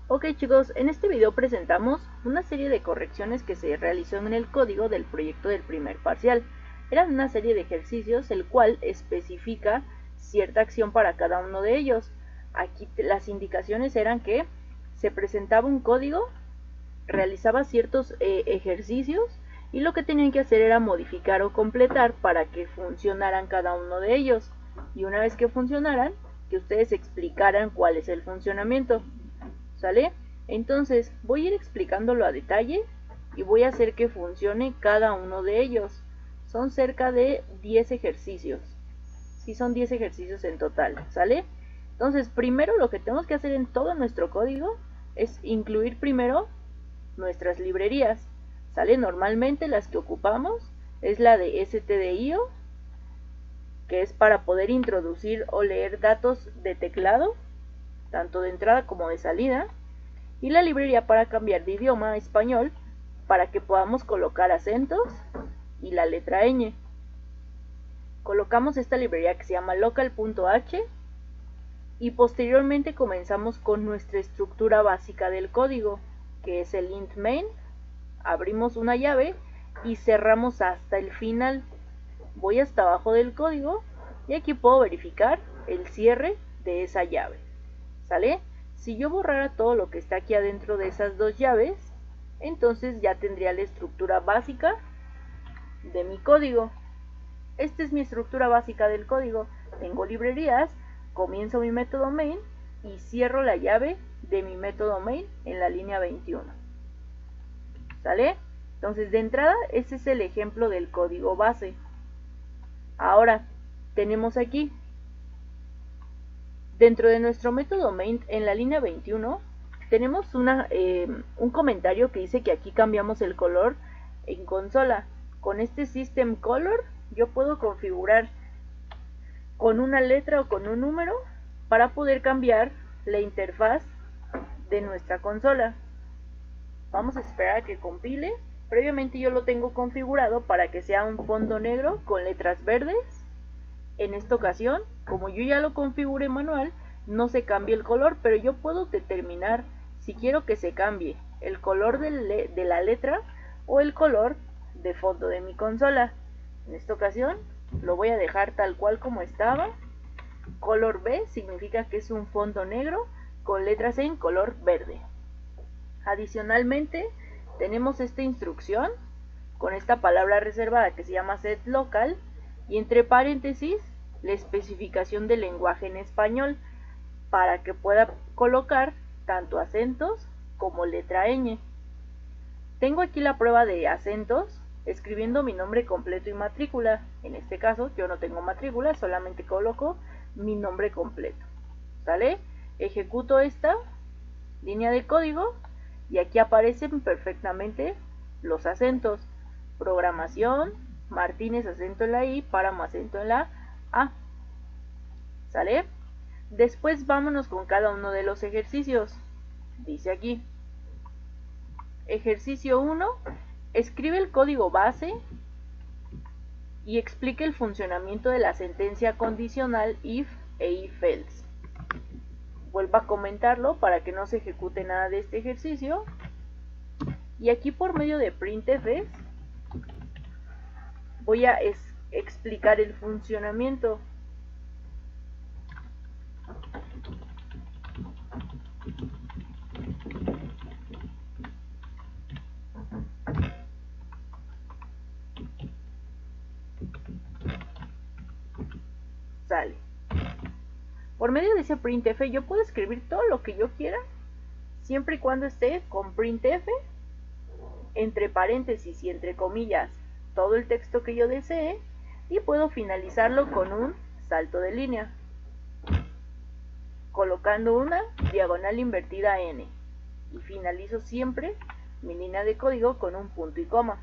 Ok chicos, en este video presentamos una serie de correcciones que se realizó en el código del proyecto del primer parcial. Eran una serie de ejercicios el cual especifica cierta acción para cada uno de ellos. Aquí las indicaciones eran que se presentaba un código, realizaba ciertos ejercicios y lo que tenían que hacer era modificar o completar para que funcionaran cada uno de ellos. Y una vez que funcionaran, que ustedes explicaran cuál es el funcionamiento. ¿Sale? Entonces voy a ir explicándolo a detalle y voy a hacer que funcione cada uno de ellos. Son cerca de 10 ejercicios. Sí, son 10 ejercicios en total, ¿sale? Entonces primero lo que tenemos que hacer en todo nuestro código es incluir primero nuestras librerías, ¿sale? Normalmente las que ocupamos es la de stdio, que es para poder introducir o leer datos de teclado, tanto de entrada como de salida, y la librería para cambiar de idioma a español para que podamos colocar acentos y la letra ñ. Colocamos esta librería que se llama local.h y posteriormente comenzamos con nuestra estructura básica del código, que es el int main. Abrimos una llave y cerramos hasta el final. Voy hasta abajo del código y aquí puedo verificar el cierre de esa llave, ¿sale? Si yo borrara todo lo que está aquí adentro de esas dos llaves, entonces ya tendría la estructura básica de mi código. Esta es mi estructura básica del código. Tengo librerías, comienzo mi método main y cierro la llave de mi método main en la línea 21. ¿Sale? Entonces de entrada ese es el ejemplo del código base. Ahora tenemos aquí, dentro de nuestro método main en la línea 21 tenemos un comentario que dice que aquí cambiamos el color en consola. Con este system color yo puedo configurar con una letra o con un número para poder cambiar la interfaz de nuestra consola. Vamos a esperar a que compile. Previamente yo lo tengo configurado para que sea un fondo negro con letras verdes. En esta ocasión, como yo ya lo configuré manual, no se cambia el color, pero yo puedo determinar si quiero que se cambie el color de la letra o el color de fondo de mi consola. En esta ocasión lo voy a dejar tal cual como estaba. Color B significa que es un fondo negro con letras en color verde. Adicionalmente tenemos esta instrucción con esta palabra reservada que se llama setLocal y entre paréntesis la especificación del lenguaje en español para que pueda colocar tanto acentos como letra ñ. Tengo aquí la prueba de acentos escribiendo mi nombre completo y matrícula. En este caso yo no tengo matrícula, solamente coloco mi nombre completo. ¿Sale? Ejecuto esta línea de código y aquí aparecen perfectamente los acentos. Programación, Martínez acento en la I, Páramo acento en la A. ¿Sale? Después vámonos con cada uno de los ejercicios. Dice aquí, ejercicio 1, escribe el código base y explica el funcionamiento de la sentencia condicional if e if else. Vuelvo a comentarlo para que no se ejecute nada de este ejercicio. Y aquí por medio de printf voy a explicar el funcionamiento. Sale. Por medio de ese printf yo puedo escribir todo lo que yo quiera, siempre y cuando esté con printf, entre paréntesis y entre comillas, todo el texto que yo desee, y puedo finalizarlo con un salto de línea, colocando una diagonal invertida n, y finalizo siempre mi línea de código con un punto y coma.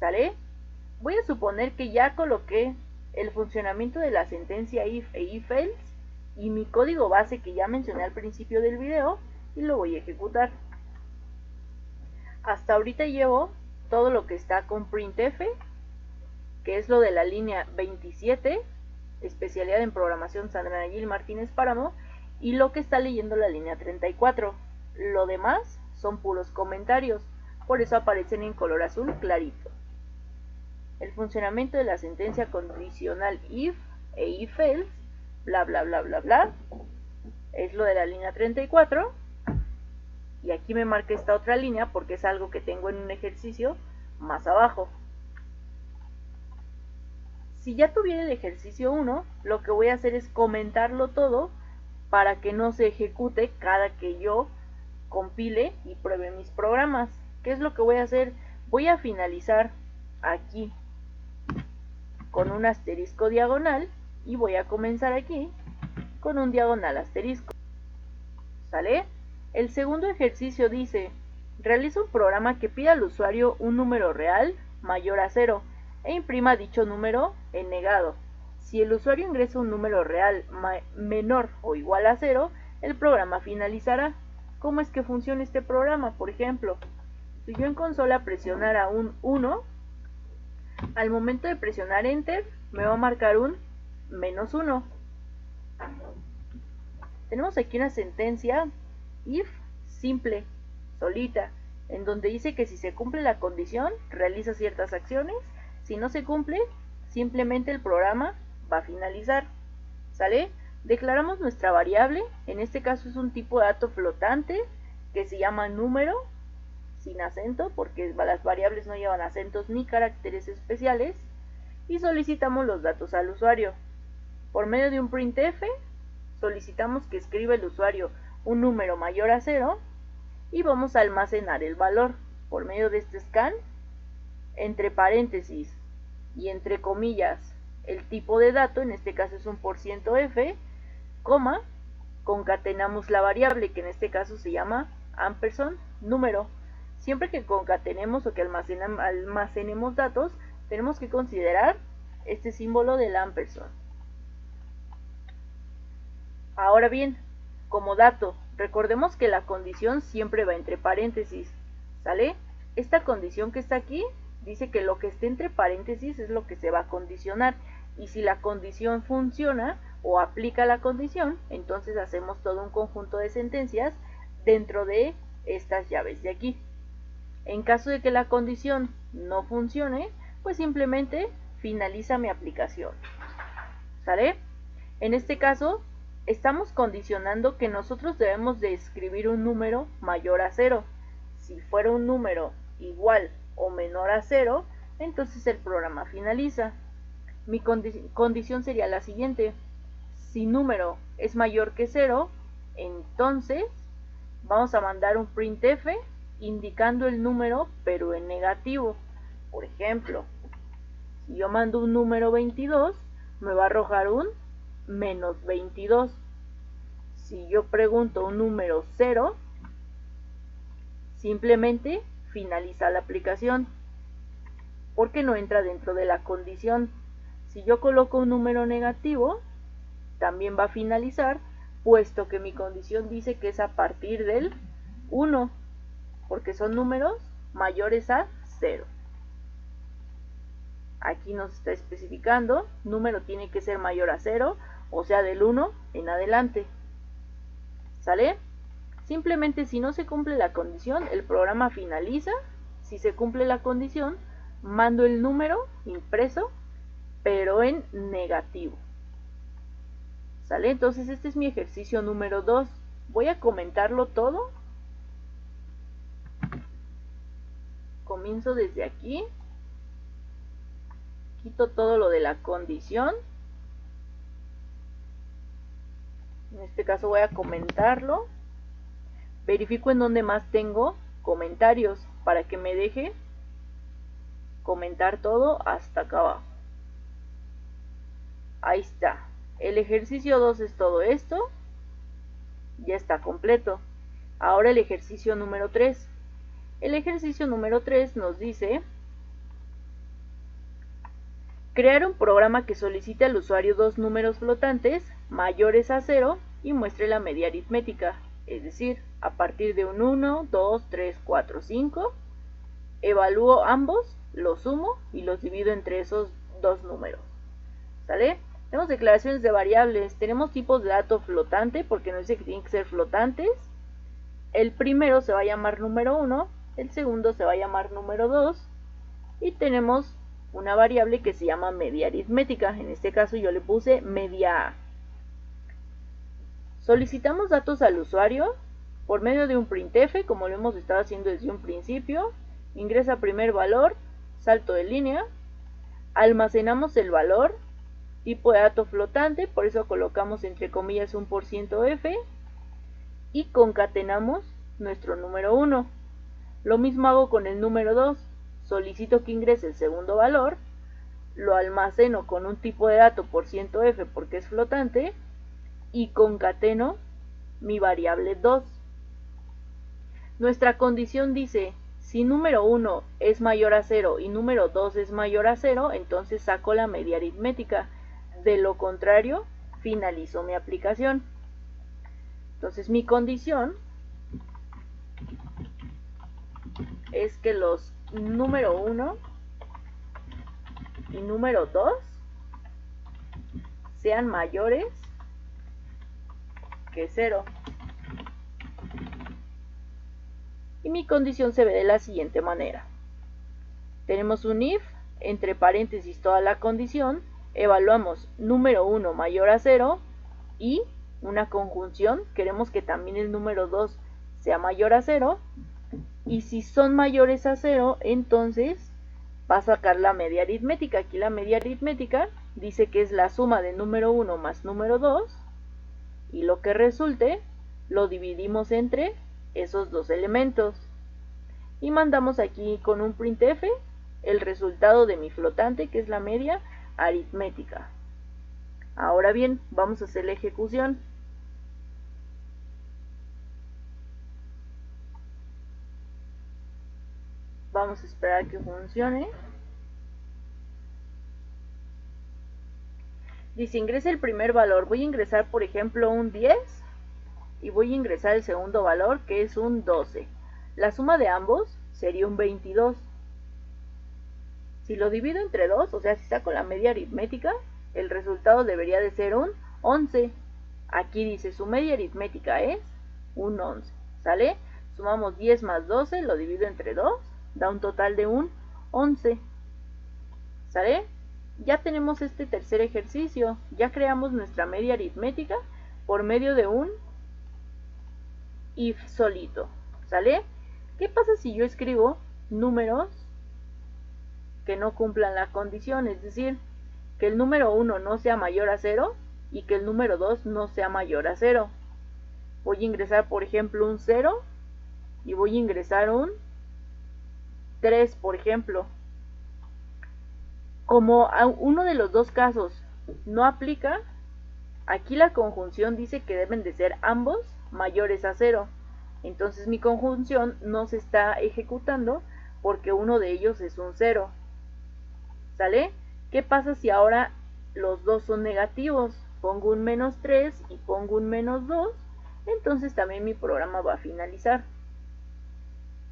¿Sale? Voy a suponer que ya coloqué el funcionamiento de la sentencia if e if else y mi código base que ya mencioné al principio del video y lo voy a ejecutar. Hasta ahorita llevo todo lo que está con printf, que es lo de la línea 27, especialidad en programación Sandra Nayil Martínez Páramo, y lo que está leyendo la línea 34. Lo demás son puros comentarios, por eso aparecen en color azul clarito. El funcionamiento de la sentencia condicional if e if else, bla bla bla bla bla, es lo de la línea 34. Y aquí me marca esta otra línea porque es algo que tengo en un ejercicio más abajo. Si ya tuviera el ejercicio 1, lo que voy a hacer es comentarlo todo para que no se ejecute cada que yo compile y pruebe mis programas. ¿Qué es lo que voy a hacer? Voy a finalizar aquí con un asterisco diagonal y voy a comenzar aquí con un diagonal asterisco. ¿Sale? El segundo ejercicio dice, realiza un programa que pida al usuario un número real mayor a 0 e imprima dicho número en negado. Si el usuario ingresa un número real menor o igual a 0, el programa finalizará. ¿Cómo es que funciona este programa? Por ejemplo, si yo en consola presionara un 1, al momento de presionar Enter me va a marcar un -1. Tenemos aquí una sentencia if simple, solita, en donde dice que si se cumple la condición, realiza ciertas acciones. Si no se cumple, simplemente el programa va a finalizar. ¿Sale? Declaramos nuestra variable, en este caso es un tipo de dato flotante que se llama número, sin acento, porque las variables no llevan acentos ni caracteres especiales, y solicitamos los datos al usuario. Por medio de un printf, solicitamos que escriba el usuario un número mayor a 0 y vamos a almacenar el valor por medio de este scan, entre paréntesis y entre comillas el tipo de dato, en este caso es un %f, coma, concatenamos la variable que en este caso se llama ampersand número. Siempre que concatenemos o que almacenemos datos, tenemos que considerar este símbolo del ampersand. Ahora bien, como dato, recordemos que la condición siempre va entre paréntesis, ¿sale? Esta condición que está aquí dice que lo que esté entre paréntesis es lo que se va a condicionar, y si la condición funciona o aplica la condición, entonces hacemos todo un conjunto de sentencias dentro de estas llaves de aquí. En caso de que la condición no funcione, pues simplemente finaliza mi aplicación, ¿sale? En este caso, estamos condicionando que nosotros debemos de escribir un número mayor a 0. Si fuera un número igual o menor a 0, entonces el programa finaliza. Mi condición sería la siguiente: si número es mayor que 0, entonces vamos a mandar un printf indicando el número pero en negativo. Por ejemplo, si yo mando un número 22, me va a arrojar un -22. Si yo pregunto un número 0, simplemente finaliza la aplicación, porque no entra dentro de la condición. Si yo coloco un número negativo, también va a finalizar, puesto que mi condición dice que es a partir del 1, porque son números mayores a 0. Aquí nos está especificando, número tiene que ser mayor a 0, o sea del 1 en adelante. ¿Sale? Simplemente si no se cumple la condición, el programa finaliza. Si se cumple la condición, mando el número impreso, pero en negativo. ¿Sale? Entonces este es mi ejercicio número 2. Voy a comentarlo todo. Comienzo desde aquí. Quito todo lo de la condición. En este caso voy a comentarlo. Verifico en donde más tengo comentarios para que me deje comentar todo hasta acá abajo. Ahí está. El ejercicio 2 es todo esto. Ya está completo. Ahora el ejercicio número 3. El ejercicio número 3 nos dice: crear un programa que solicite al usuario dos números flotantes mayores a 0 y muestre la media aritmética. Es decir, a partir de un 1, 2, 3, 4, 5, evalúo ambos, los sumo y los divido entre esos dos números. ¿Sale? Tenemos declaraciones de variables, tenemos tipos de dato flotante, porque nos dice que tienen que ser flotantes. El primero se va a llamar número 1, el segundo se va a llamar número 2, y tenemos una variable que se llama media aritmética. En este caso yo le puse media A. Solicitamos datos al usuario por medio de un printf, como lo hemos estado haciendo desde un principio. Ingresa primer valor, salto de línea, almacenamos el valor, tipo de dato flotante, por eso colocamos entre comillas un %f, y concatenamos nuestro número 1. Lo mismo hago con el número 2, solicito que ingrese el segundo valor, lo almaceno con un tipo de dato %f porque es flotante, y concateno mi variable 2. Nuestra condición dice, si número 1 es mayor a 0 y número 2 es mayor a 0, entonces saco la media aritmética. De lo contrario, finalizo mi aplicación. Entonces mi condición es que los número 1 y número 2 sean mayores que 0. Y mi condición se ve de la siguiente manera. Tenemos un if, entre paréntesis toda la condición, evaluamos número 1 mayor a 0 y una conjunción, queremos que también el número 2 sea mayor a 0, y si son mayores a 0, entonces va a sacar la media aritmética. Aquí la media aritmética dice que es la suma de número 1 más número 2, y lo que resulte lo dividimos entre esos dos elementos. Y mandamos aquí con un printf el resultado de mi flotante, que es la media aritmética. Ahora bien, vamos a hacer la ejecución. Vamos a esperar a que funcione. Dice, ingresa el primer valor. Voy a ingresar, por ejemplo, un 10 y voy a ingresar el segundo valor, que es un 12. La suma de ambos sería un 22. Si lo divido entre 2, o sea, si saco la media aritmética, el resultado debería de ser un 11. Aquí dice, su media aritmética es un 11. ¿Sale? Sumamos 10 más 12, lo divido entre 2, da un total de un 11. ¿Sale? Ya tenemos este tercer ejercicio. Ya creamos nuestra media aritmética por medio de un if solito. ¿Sale? ¿Qué pasa si yo escribo números que no cumplan la condición? Es decir, que el número 1 no sea mayor a 0 y que el número 2 no sea mayor a 0. Voy a ingresar, por ejemplo, un 0 y voy a ingresar un 3, por ejemplo. Como a uno de los dos casos no aplica, aquí la conjunción dice que deben de ser ambos mayores a 0. Entonces mi conjunción no se está ejecutando porque uno de ellos es un 0. ¿Sale? ¿Qué pasa si ahora los dos son negativos? Pongo un menos 3 y pongo un menos 2, entonces también mi programa va a finalizar.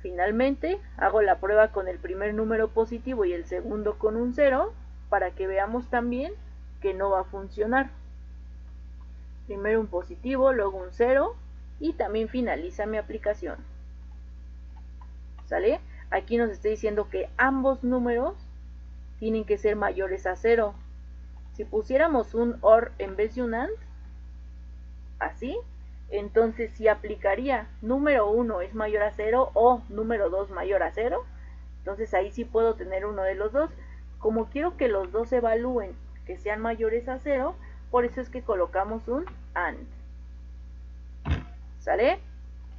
Finalmente, hago la prueba con el primer número positivo y el segundo con un 0, para que veamos también que no va a funcionar. Primero un positivo, luego un 0, y también finaliza mi aplicación. ¿Sale? Aquí nos está diciendo que ambos números tienen que ser mayores a 0. Si pusiéramos un OR en vez de un AND, así, entonces sí aplicaría número 1 es mayor a 0 o número 2 mayor a 0. Entonces ahí sí puedo tener uno de los dos. Como quiero que los dos evalúen que sean mayores a 0, por eso es que colocamos un AND. ¿Sale?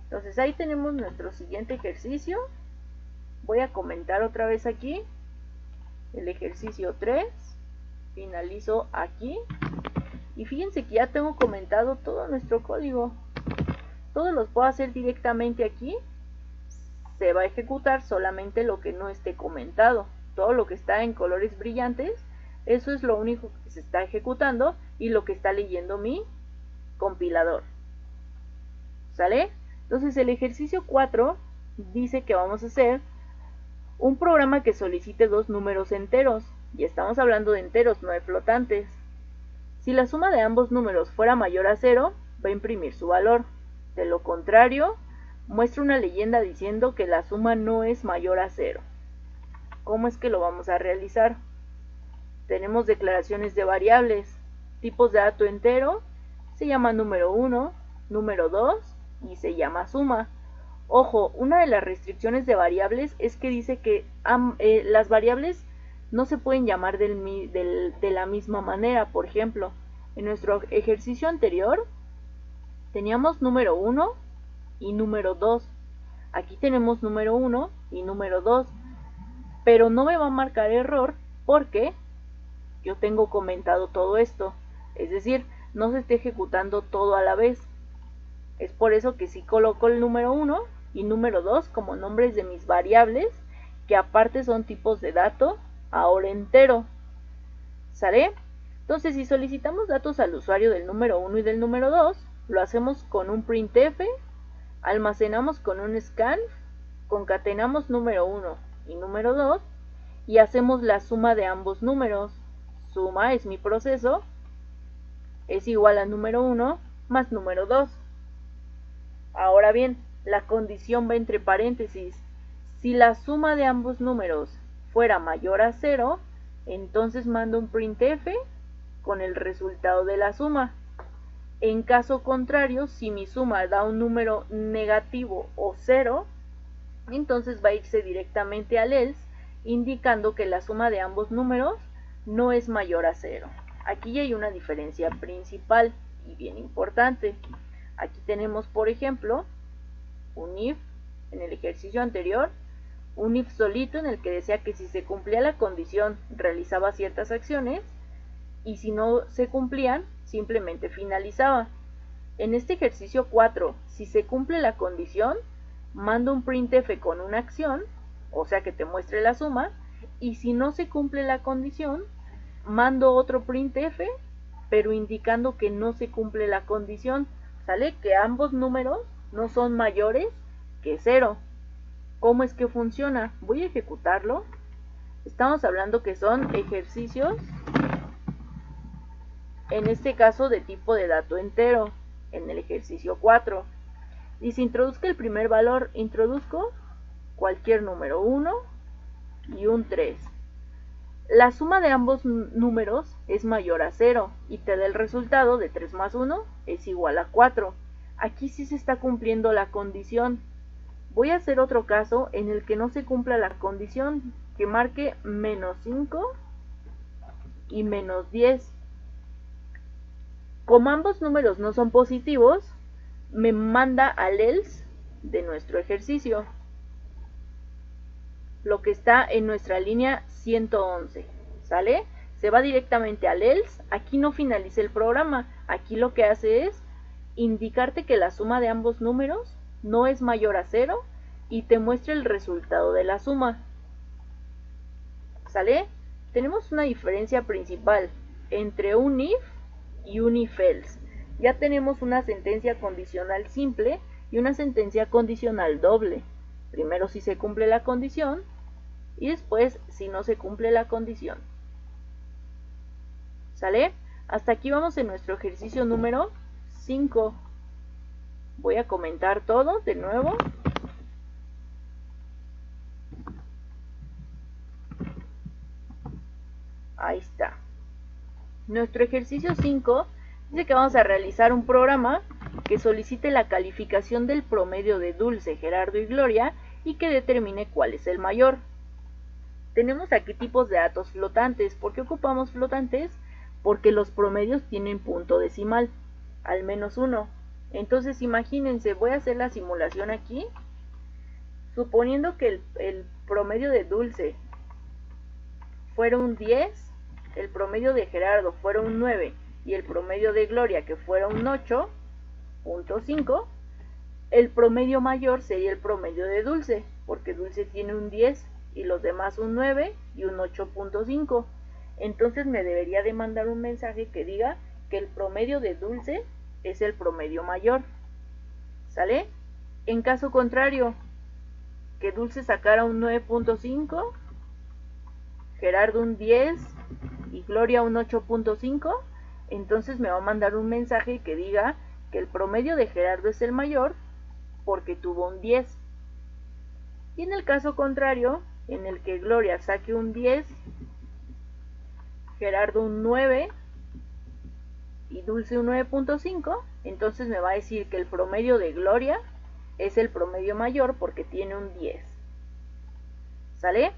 Entonces ahí tenemos nuestro siguiente ejercicio. Voy a comentar otra vez aquí el ejercicio 3. Finalizo aquí. Y fíjense que ya tengo comentado todo nuestro código. Todos los puedo hacer directamente aquí. Se va a ejecutar solamente lo que no esté comentado. Todo lo que está en colores brillantes, eso es lo único que se está ejecutando y lo que está leyendo mi compilador. ¿Sale? Entonces el ejercicio 4 dice que vamos a hacer un programa que solicite dos números enteros. Y estamos hablando de enteros, no de flotantes. Si la suma de ambos números fuera mayor a 0, va a imprimir su valor. De lo contrario, muestra una leyenda diciendo que la suma no es mayor a 0. ¿Cómo es que lo vamos a realizar? Tenemos declaraciones de variables, tipos de dato entero, se llama número 1, número 2 y se llama suma. Ojo, una de las restricciones de variables es que dice que las variables no se pueden llamar de la misma manera. Por ejemplo, en nuestro ejercicio anterior teníamos número 1 y número 2. Aquí tenemos número 1 y número 2, pero no me va a marcar error porque yo tengo comentado todo esto, es decir, no se está ejecutando todo a la vez. Es por eso que sí coloco el número 1 y número 2 como nombres de mis variables, que aparte son tipos de dato, ahora entero. ¿Sale? Entonces, si solicitamos datos al usuario del número 1 y del número 2, lo hacemos con un printf, almacenamos con un scan, concatenamos número 1 y número 2 y hacemos la suma de ambos números. Suma es mi proceso, es igual a número 1 más número 2. Ahora bien, la condición va entre paréntesis. Si la suma de ambos números fuera mayor a 0, entonces mando un printf con el resultado de la suma. En caso contrario, si mi suma da un número negativo o 0, entonces va a irse directamente al else, indicando que la suma de ambos números no es mayor a 0. Aquí hay una diferencia principal y bien importante. Aquí tenemos, por ejemplo, un if en el ejercicio anterior, un if solito en el que decía que si se cumplía la condición realizaba ciertas acciones y si no se cumplían simplemente finalizaba. En este ejercicio 4, si se cumple la condición, mando un printf con una acción, o sea que te muestre la suma, y si no se cumple la condición, mando otro printf, pero indicando que no se cumple la condición, ¿sale? Que ambos números no son mayores que 0. ¿Cómo es que funciona? Voy a ejecutarlo. Estamos hablando que son ejercicios, en este caso de tipo de dato entero, en el ejercicio 4. Y si introduzco el primer valor, introduzco cualquier número, 1 y un 3. La suma de ambos números es mayor a 0 y te da el resultado de 3 más 1 es igual a 4. Aquí sí se está cumpliendo la condición. Voy a hacer otro caso en el que no se cumpla la condición, que marque menos 5 y menos 10. Como ambos números no son positivos, me manda al else de nuestro ejercicio, lo que está en nuestra línea 111, ¿sale? Se va directamente al else, aquí no finaliza el programa, aquí lo que hace es indicarte que la suma de ambos números no es mayor a 0 y te muestra el resultado de la suma, ¿sale? Tenemos una diferencia principal entre un if y un if else. Ya tenemos una sentencia condicional simple y una sentencia condicional doble. Primero si se cumple la condición y después si no se cumple la condición. ¿Sale? Hasta aquí vamos en nuestro ejercicio número 5. Voy a comentar todo de nuevo. Ahí está. Nuestro ejercicio 5 dice que vamos a realizar un programa que solicite la calificación del promedio de Dulce, Gerardo y Gloria y que determine cuál es el mayor. Tenemos aquí tipos de datos flotantes. ¿Por qué ocupamos flotantes? Porque los promedios tienen punto decimal, al menos 1. Entonces imagínense, voy a hacer la simulación aquí. Suponiendo que el promedio de Dulce fuera un 10, el promedio de Gerardo fuera un 9 y el promedio de Gloria que fuera un 8.5, el promedio mayor sería el promedio de Dulce, porque Dulce tiene un 10 y los demás un 9 y un 8.5. Entonces me debería de mandar un mensaje que diga que el promedio de Dulce es el promedio mayor, ¿sale? En caso contrario, que Dulce sacara un 9.5, Gerardo un 10 y Gloria un 8.5, entonces me va a mandar un mensaje que diga que el promedio de Gerardo es el mayor porque tuvo un 10. Y en el caso contrario, en el que Gloria saque un 10, Gerardo un 9 y Dulce un 9.5, entonces me va a decir que el promedio de Gloria es el promedio mayor porque tiene un 10. ¿Sale?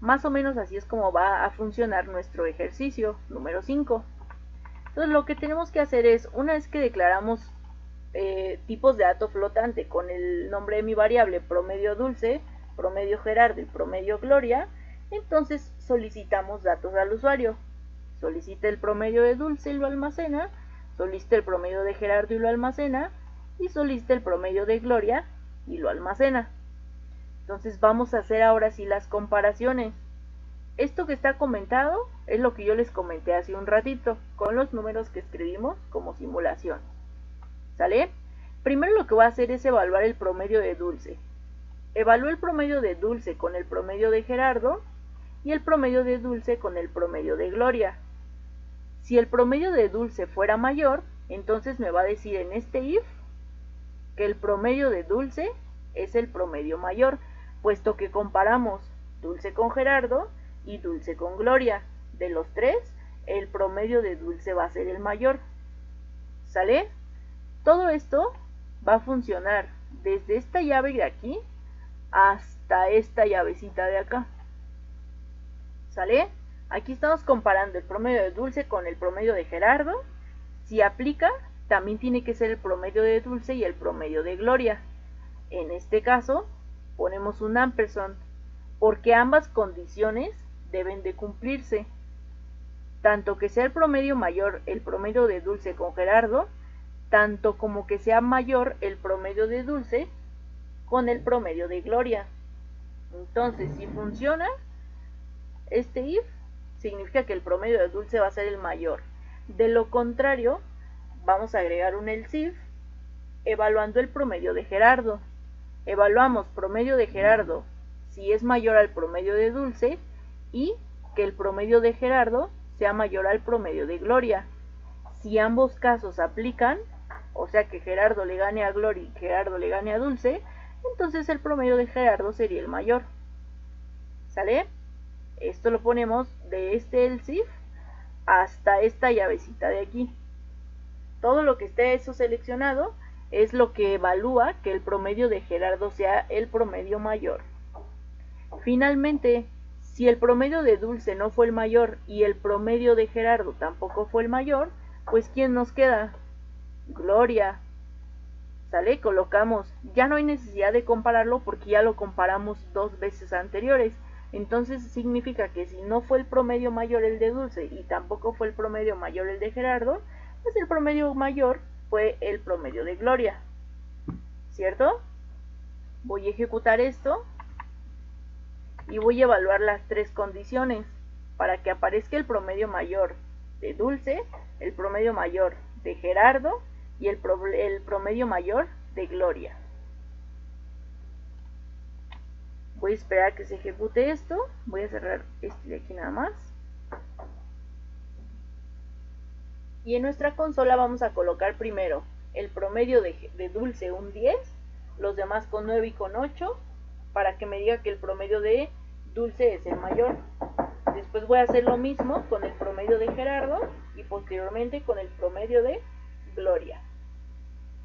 Más o menos así es como va a funcionar nuestro ejercicio número 5. Entonces lo que tenemos que hacer es, una vez que declaramos tipos de dato flotante con el nombre de mi variable promedio Dulce, promedio Gerardo y promedio Gloria, entonces solicitamos datos al usuario. Solicita el promedio de Dulce y lo almacena, solicita el promedio de Gerardo y lo almacena, y solicita el promedio de Gloria y lo almacena. Entonces vamos a hacer ahora sí las comparaciones. Esto que está comentado es lo que yo les comenté hace un ratito, con los números que escribimos como simulación. ¿Sale? Primero lo que voy a hacer es evaluar el promedio de Dulce. Evalúo el promedio de Dulce con el promedio de Gerardo y el promedio de Dulce con el promedio de Gloria. Si el promedio de Dulce fuera mayor, entonces me va a decir en este if que el promedio de Dulce es el promedio mayor, puesto que comparamos Dulce con Gerardo y Dulce con Gloria. De los tres, el promedio de Dulce va a ser el mayor. ¿Sale? Todo esto va a funcionar desde esta llave de aquí hasta esta llavecita de acá. ¿Sale? Aquí estamos comparando el promedio de Dulce con el promedio de Gerardo. Si aplica, también tiene que ser el promedio de Dulce y el promedio de Gloria. En este caso, ponemos un ampersand, porque ambas condiciones deben de cumplirse. Tanto que sea el promedio mayor el promedio de Dulce con Gerardo, tanto como que sea mayor el promedio de Dulce con el promedio de Gloria. Entonces, si funciona este if, significa que el promedio de Dulce va a ser el mayor. De lo contrario, vamos a agregar un else if evaluando el promedio de Gerardo. Evaluamos promedio de Gerardo si es mayor al promedio de Dulce y que el promedio de Gerardo sea mayor al promedio de Gloria. Si ambos casos aplican, o sea que Gerardo le gane a Gloria y Gerardo le gane a Dulce, entonces el promedio de Gerardo sería el mayor. ¿Sale? Esto lo ponemos de este else if hasta esta llavecita de aquí. Todo lo que esté eso seleccionado es lo que evalúa que el promedio de Gerardo sea el promedio mayor. Finalmente, si el promedio de Dulce no fue el mayor y el promedio de Gerardo tampoco fue el mayor, pues ¿quién nos queda? Gloria. ¿Sale? Colocamos, ya no hay necesidad de compararlo porque ya lo comparamos dos veces anteriores. Entonces significa que si no fue el promedio mayor el de Dulce y tampoco fue el promedio mayor el de Gerardo, pues el promedio mayor fue el promedio de Gloria. ¿Cierto? Voy a ejecutar esto y voy a evaluar las tres condiciones para que aparezca el promedio mayor de Dulce, el promedio mayor de Gerardo y el promedio mayor de Gloria. Voy a esperar a que se ejecute esto. Voy a cerrar este de aquí nada más. Y en nuestra consola vamos a colocar primero el promedio de Dulce un 10, los demás con 9 y con 8, para que me diga que el promedio de Dulce es el mayor. Después voy a hacer lo mismo con el promedio de Gerardo y posteriormente con el promedio de Gloria.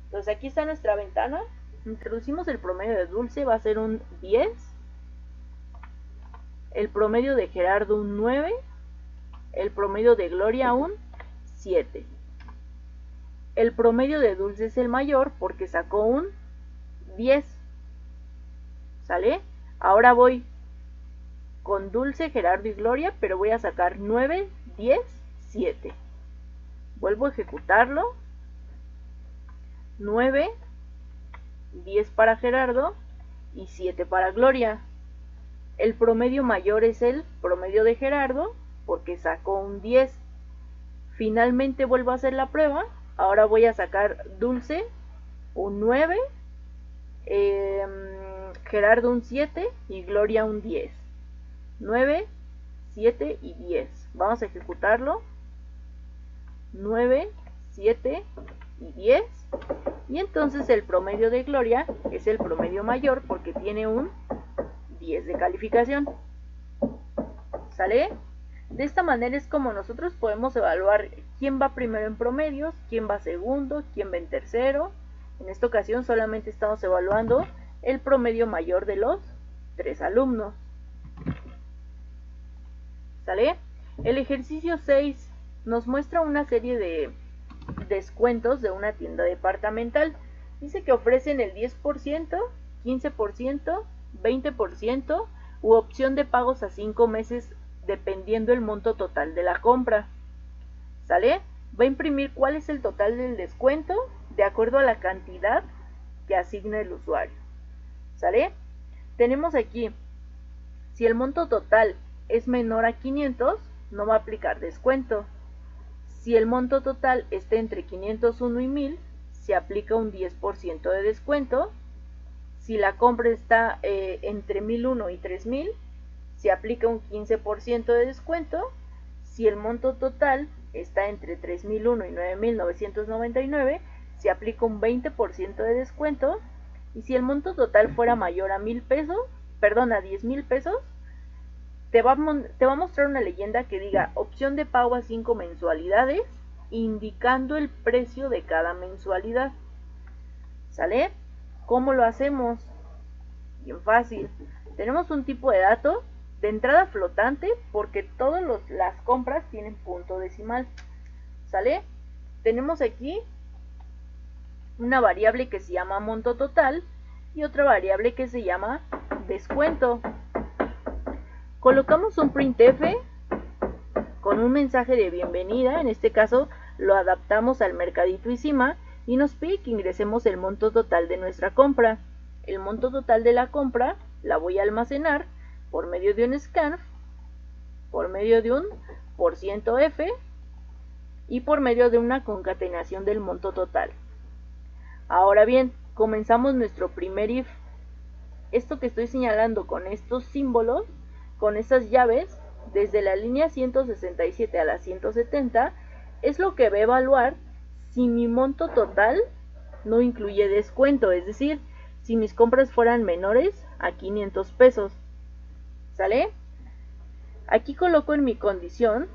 Entonces aquí está nuestra ventana. Introducimos el promedio de Dulce, va a ser un 10. El promedio de Gerardo un 9. El promedio de Gloria un 7. El promedio de Dulce es el mayor porque sacó un 10. ¿Sale? Ahora voy con Dulce, Gerardo y Gloria, pero voy a sacar 9, 10, 7. Vuelvo a ejecutarlo. 9, 10 para Gerardo y 7 para Gloria. El promedio mayor es el promedio de Gerardo porque sacó un 10. Finalmente vuelvo a hacer la prueba. Ahora voy a sacar Dulce un 9, Gerardo un 7 y Gloria un 10. 9, 7 y 10. Vamos a ejecutarlo. 9, 7 y 10. Y entonces el promedio de Gloria es el promedio mayor porque tiene un 10 de calificación. ¿Sale? De esta manera es como nosotros podemos evaluar quién va primero en promedios, quién va segundo, quién va en tercero. En esta ocasión solamente estamos evaluando el promedio mayor de los 3 alumnos. ¿Sale? El ejercicio 6 nos muestra una serie de descuentos de una tienda departamental. Dice que ofrecen el 10%, 15%, 20% u opción de pagos a 5 meses dependiendo el monto total de la compra. ¿Sale? Va a imprimir cuál es el total del descuento de acuerdo a la cantidad que asigna el usuario. ¿Sale? Tenemos aquí, si el monto total es menor a 500, no va a aplicar descuento. Si el monto total está entre 501 y 1000, se aplica un 10% de descuento. Si la compra está entre 1001 y 3000, se aplica un 15% de descuento. Si el monto total está entre 3001 y 9999, se aplica un 20% de descuento. Y si el monto total fuera mayor a 1000 pesos, perdón, a 10,000 pesos, te va a mostrar una leyenda que diga opción de pago a 5 mensualidades, indicando el precio de cada mensualidad. ¿Sale? ¿Cómo lo hacemos? Bien fácil. Tenemos un tipo de dato de entrada flotante porque todas las compras tienen punto decimal. ¿Sale? Tenemos aquí una variable que se llama monto total y otra variable que se llama descuento. Colocamos un printf con un mensaje de bienvenida. En este caso lo adaptamos al mercadito encima y nos pide que ingresemos el monto total de nuestra compra. El monto total de la compra la voy a almacenar por medio de un scanf, por medio de un %f y por medio de una concatenación del monto total. Ahora bien, comenzamos nuestro primer if. Esto que estoy señalando con estos símbolos, con estas llaves, desde la línea 167 a la 170, es lo que va a evaluar si mi monto total no incluye descuento, es decir, si mis compras fueran menores a 500 pesos. ¿Sale? Aquí coloco en mi condición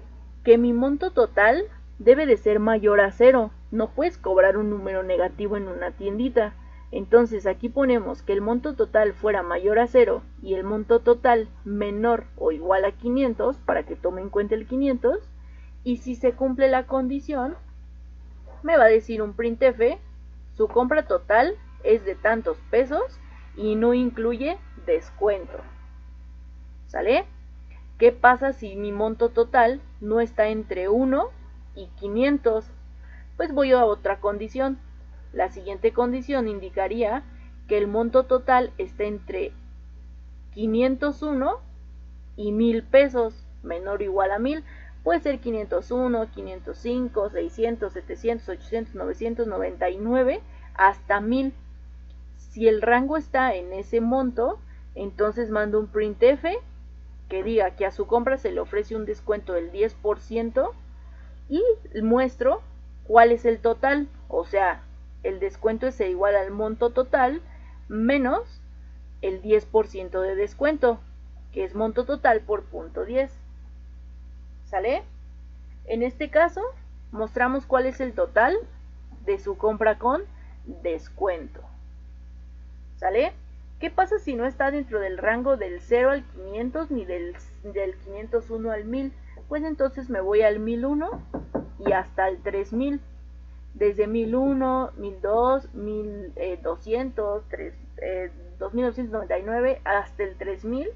que mi monto total debe de ser mayor a 0. No puedes cobrar un número negativo en una tiendita. Entonces aquí ponemos que el monto total fuera mayor a 0 y el monto total menor o igual a 500 para que tome en cuenta el 500. Y si se cumple la condición, me va a decir un printf, su compra total es de tantos pesos y no incluye descuento. ¿Sale? ¿Qué pasa si mi monto total no está entre 1 y 500? Pues voy a otra condición. La siguiente condición indicaría que el monto total está entre 501 y 1000 pesos, menor o igual a 1000. Puede ser 501, 505, 600, 700, 800, 999, hasta 1000. Si el rango está en ese monto, entonces mando un printf que diga que a su compra se le ofrece un descuento del 10% y muestro cuál es el total, o sea, el descuento es igual al monto total menos el 10% de descuento, que es monto total por punto 10. ¿Sale? En este caso, mostramos cuál es el total de su compra con descuento. ¿Sale? ¿Qué pasa si no está dentro del rango del 0 al 500 ni del 501 al 1000? Pues entonces me voy al 1001 y hasta el 3000. Desde 1001, 1002, 1200, 2999 hasta el 3000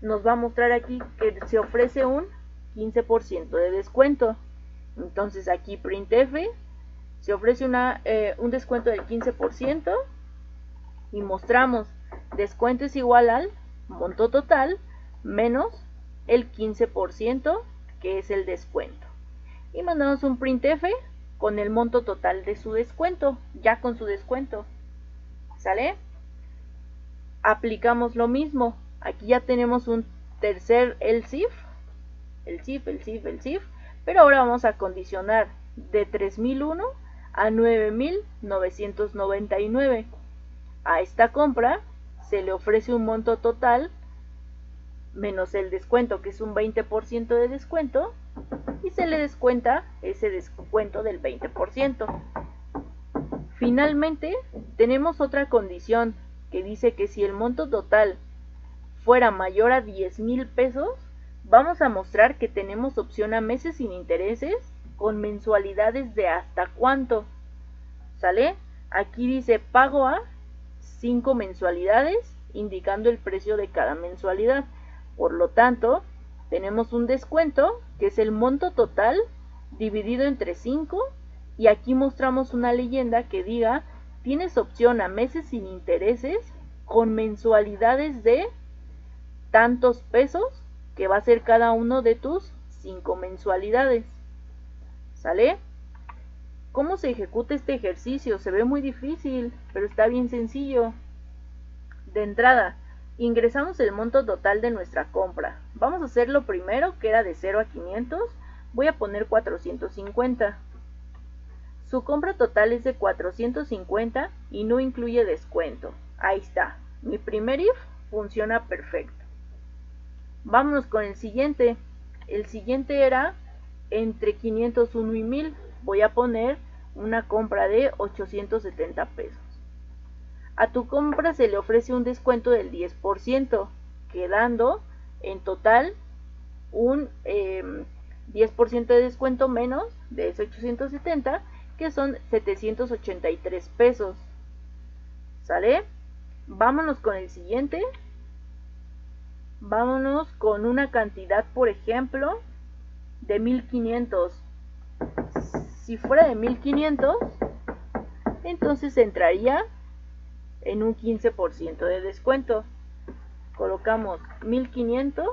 nos va a mostrar aquí que se ofrece un 15% de descuento. Entonces aquí printf se ofrece un descuento del 15% y mostramos descuento es igual al monto total menos el 15% que es el descuento. Y mandamos un printf con el monto total de su descuento, ya con su descuento. ¿Sale? Aplicamos lo mismo. Aquí ya tenemos un tercer else if, pero ahora vamos a condicionar de 3.001 a 9.999. A esta compra se le ofrece un monto total menos el descuento, que es un 20% de descuento, y se le descuenta ese descuento del 20%. Finalmente, tenemos otra condición que dice que si el monto total fuera mayor a 10,000 pesos, vamos a mostrar que tenemos opción a meses sin intereses con mensualidades de hasta cuánto. ¿Sale? Aquí dice pago a 5 mensualidades, indicando el precio de cada mensualidad. Por lo tanto, tenemos un descuento que es el monto total dividido entre 5, y aquí mostramos una leyenda que diga tienes opción a meses sin intereses con mensualidades de tantos pesos, que va a ser cada uno de tus 5 mensualidades. ¿Sale? ¿Cómo se ejecuta este ejercicio? Se ve muy difícil, pero está bien sencillo. De entrada, ingresamos el monto total de nuestra compra. Vamos a hacer lo primero, que era de 0 a 500. Voy a poner 450. Su compra total es de 450 y no incluye descuento. Ahí está. Mi primer if funciona perfecto. Vámonos con el siguiente. El siguiente era entre 501 y 1000. Voy a poner una compra de 870 pesos. A tu compra se le ofrece un descuento del 10%, quedando en total un 10% de descuento menos de ese 870, que son 783 pesos. ¿Sale? Vámonos con el siguiente. Vámonos con una cantidad, por ejemplo, de 1500. Si fuera de 1500, entonces entraría en un 15% de descuento. Colocamos 1500.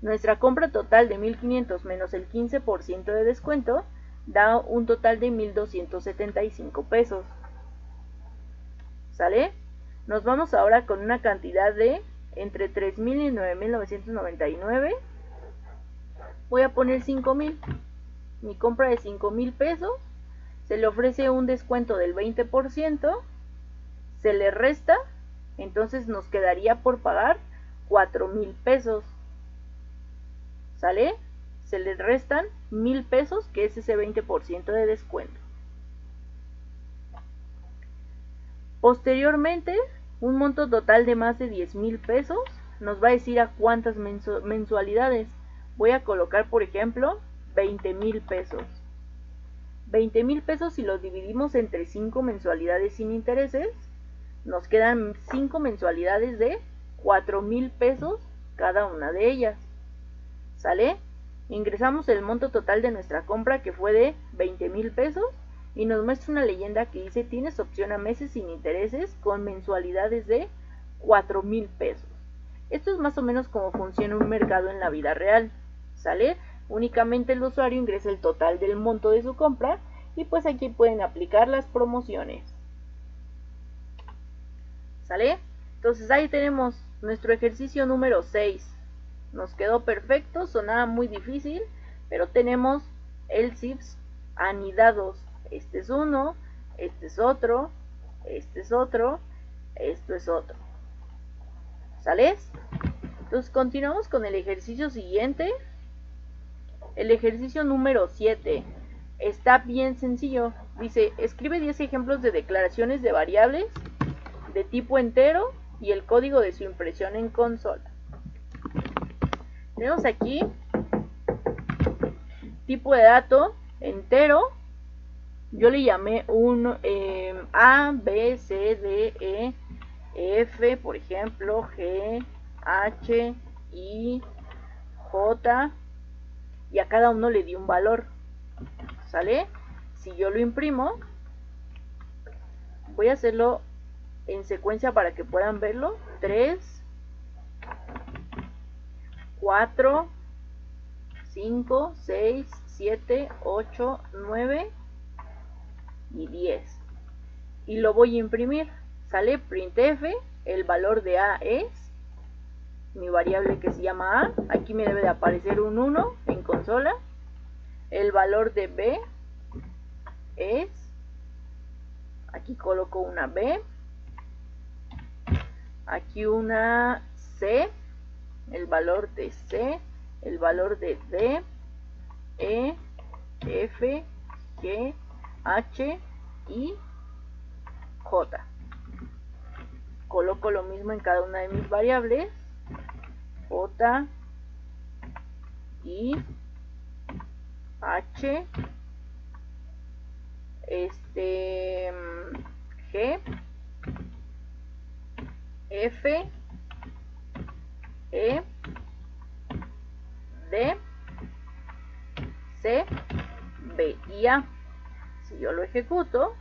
Nuestra compra total de 1500 menos el 15% de descuento da un total de 1275 pesos. ¿Sale? Nos vamos ahora con una cantidad de entre 3000 y 9999. Voy a poner 5000. Mi compra de 5000 pesos, se le ofrece un descuento del 20%, se le resta, entonces nos quedaría por pagar 4000 pesos. ¿Sale? Se le restan 1000 pesos, que es ese 20% de descuento. Posteriormente, un monto total de más de 10,000 pesos nos va a decir a cuántas mensualidades. Voy a colocar, por ejemplo, 20,000 pesos. 20,000 pesos, si los dividimos entre 5 mensualidades sin intereses, nos quedan 5 mensualidades de 4,000 pesos cada una de ellas. ¿Sale? Ingresamos el monto total de nuestra compra, que fue de 20,000 pesos, y nos muestra una leyenda que dice tienes opción a meses sin intereses con mensualidades de 4,000 pesos. Esto es más o menos como funciona un mercado en la vida real. ¿Sale? Únicamente el usuario ingresa el total del monto de su compra, y pues aquí pueden aplicar las promociones. ¿Sale? Entonces ahí tenemos nuestro ejercicio número 6. Nos quedó perfecto, sonaba muy difícil, pero tenemos else-ifs anidados. Este es uno, este es otro, este es otro, esto es otro. ¿Sale? Entonces continuamos con el ejercicio siguiente. El ejercicio número 7 está bien sencillo. Dice, escribe 10 ejemplos de declaraciones de variables de tipo entero y el código de su impresión en consola. Tenemos aquí tipo de dato entero. Yo le llamé un A, B, C, D, E, F, por ejemplo, G, H, I, J, y a cada uno le di un valor. ¿Sale? Si yo lo imprimo, voy a hacerlo en secuencia para que puedan verlo. 3, 4, 5, 6, 7, 8, 9 y 10. Y lo voy a imprimir. ¿Sale? Printf, el valor de A es mi variable que se llama A. Aquí me debe de aparecer un 1 en consola. El valor de B es, aquí coloco una B, aquí una C, el valor de C, el valor de D, E, F, G, H y J. Coloco lo mismo en cada una de mis variables, J, I, H, G, F, E, D, C, B y A. Si yo lo ejecuto,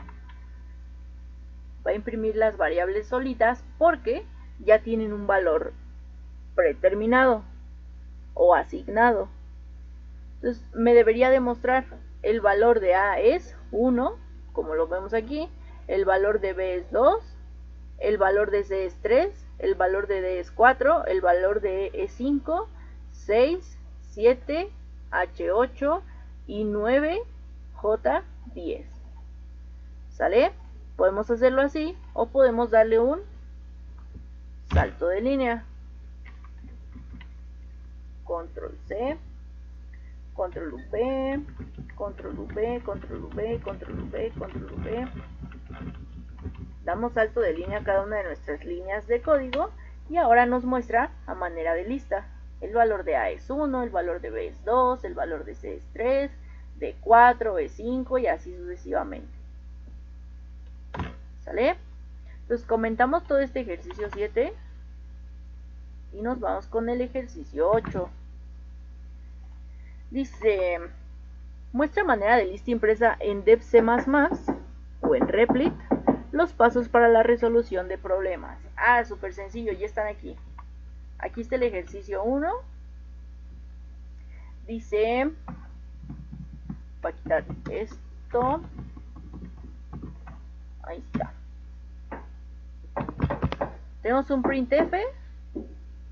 va a imprimir las variables solitas porque ya tienen un valor predeterminado o asignado. Entonces me debería demostrar el valor de A es 1, como lo vemos aquí, el valor de B es 2, el valor de C es 3, el valor de D es 4, el valor de E es 5, 6, 7, H8 y 9, J10. ¿Sale? Podemos hacerlo así o podemos darle un salto de línea. Control C, Control V, Control V, Control V, Control V, Control V. Damos salto de línea a cada una de nuestras líneas de código y ahora nos muestra a manera de lista. El valor de A es 1, el valor de B es 2, el valor de C es 3, de 4 es 5 y así sucesivamente. ¿Sale? Entonces comentamos todo este ejercicio 7 y nos vamos con el ejercicio 8. Dice, muestra manera de lista impresa en Dev C++ o en Replit los pasos para la resolución de problemas. Ah, súper sencillo, ya están aquí. Aquí está el ejercicio 1. Dice, voy a quitar esto. Ahí está. Tenemos un printf.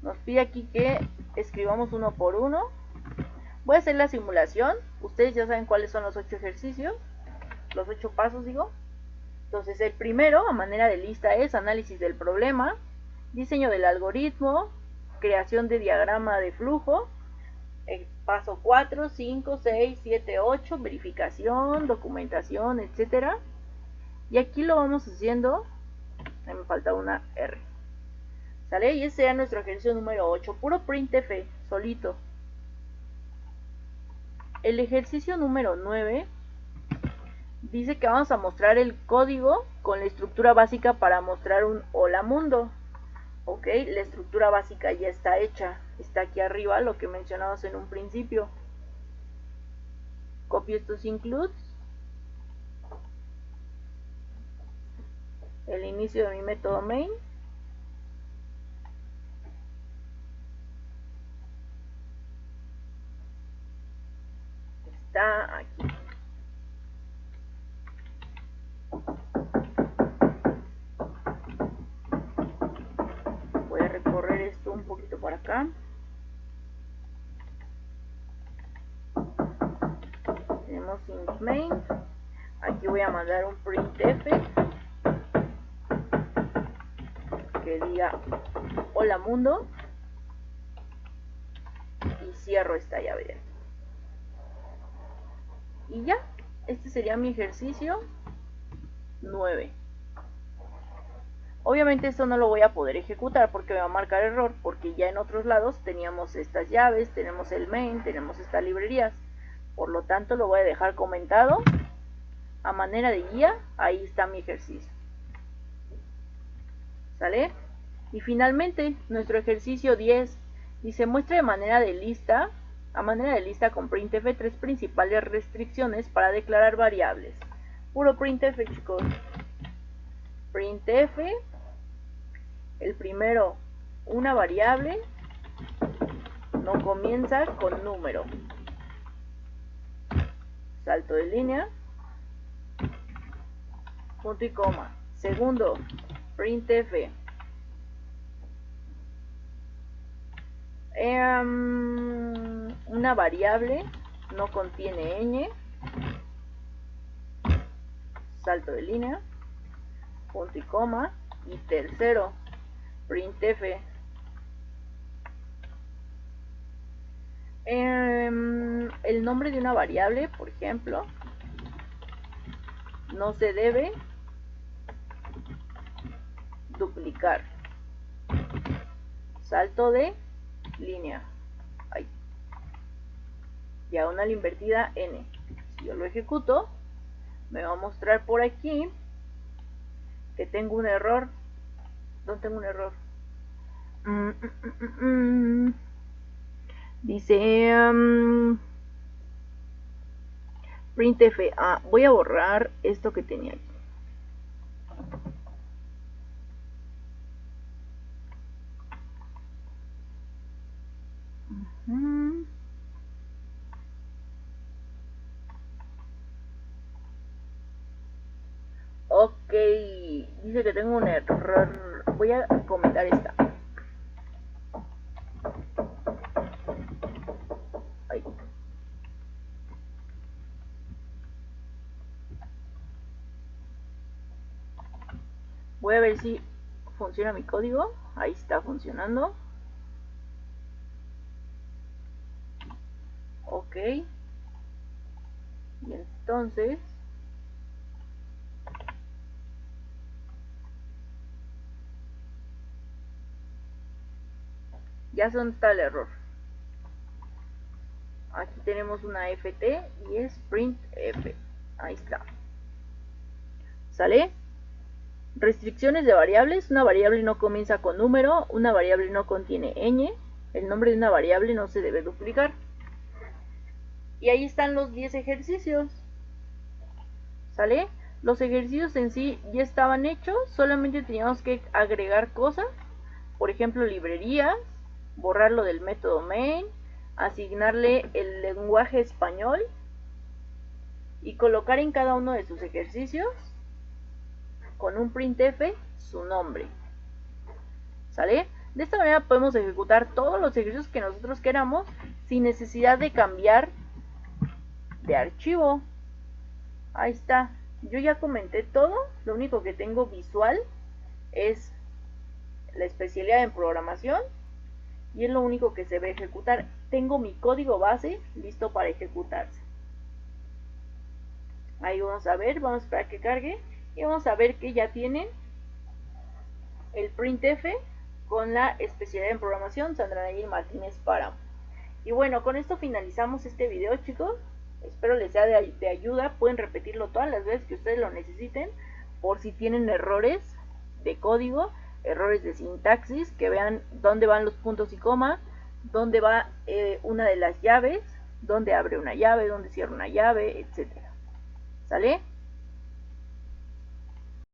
Nos pide aquí que escribamos uno por uno. Voy a hacer la simulación. Ustedes ya saben cuáles son los 8 ejercicios. Los 8 pasos, digo. Entonces el primero, a manera de lista, es análisis del problema, diseño del algoritmo, creación de diagrama de flujo, paso 4, 5, 6, 7, 8, verificación, documentación, etc. Y aquí lo vamos haciendo, ahí me falta una R. ¿Sale? Y ese sería nuestro ejercicio número 8, puro printf, solito. El ejercicio número 9 dice que vamos a mostrar el código con la estructura básica para mostrar un hola mundo. Ok, la estructura básica ya está hecha, está aquí arriba, lo que mencionamos en un principio. Copio estos includes, el inicio de mi método main, está aquí. Voy a recorrer esto un poquito por acá. Tenemos int main. Aquí voy a mandar un printf que diga hola mundo y cierro esta llave. Y ya, este sería mi ejercicio 9. Obviamente esto no lo voy a poder ejecutar porque me va a marcar error, porque ya en otros lados teníamos estas llaves, tenemos el main, tenemos estas librerías. Por lo tanto lo voy a dejar comentado a manera de guía. Ahí está mi ejercicio. ¿Sale? Y finalmente nuestro ejercicio 10 dice muestra de manera de lista, a manera de lista con printf 3 principales restricciones para declarar variables. Puro printf, chicos. Printf, el primero, una variable no comienza con número. Salto de línea, punto y coma. Segundo, printf, una variable no contiene ñ, salto de línea, punto y coma, y tercero, printf. El nombre de una variable, por ejemplo, no se debe duplicar, salto de línea, ahí, diagonal invertida n. Si yo lo ejecuto, me va a mostrar por aquí que tengo un error. ¿Dónde tengo un error? Dice printf. Voy a borrar esto que tenía aquí. Ok, dice que tengo un error. Voy a comentar esta. Ahí. Voy a ver si funciona mi código. Ahí está funcionando. Ok. Y entonces ya sé dónde está el error. Aquí tenemos una ft y es printf. Ahí está. ¿Sale? Restricciones de variables. Una variable no comienza con número. Una variable no contiene ñ. El nombre de una variable no se debe duplicar. Y ahí están los 10 ejercicios. ¿Sale? Los ejercicios en sí ya estaban hechos. Solamente teníamos que agregar cosas. Por ejemplo, librerías. Borrarlo del método main. Asignarle el lenguaje español. Y colocar en cada uno de sus ejercicios con un printf su nombre. ¿Sale? De esta manera podemos ejecutar todos los ejercicios que nosotros queramos sin necesidad de cambiar de archivo. Ahí está. Yo ya comenté todo. Lo único que tengo visual es la especialidad en programación y es lo único que se va a ejecutar. Tengo mi código base listo para ejecutarse. Ahí vamos a ver, vamos a esperar que cargue y vamos a ver que ya tienen el printf con la especialidad en programación Sandra Nayeli Martínez Páramo. Y bueno, con esto finalizamos este video, chicos. Espero les sea de ayuda. Pueden repetirlo todas las veces que ustedes lo necesiten por si tienen errores de código, errores de sintaxis, que vean dónde van los puntos y coma, dónde va una de las llaves, dónde abre una llave, dónde cierra una llave, etcétera. ¿Sale?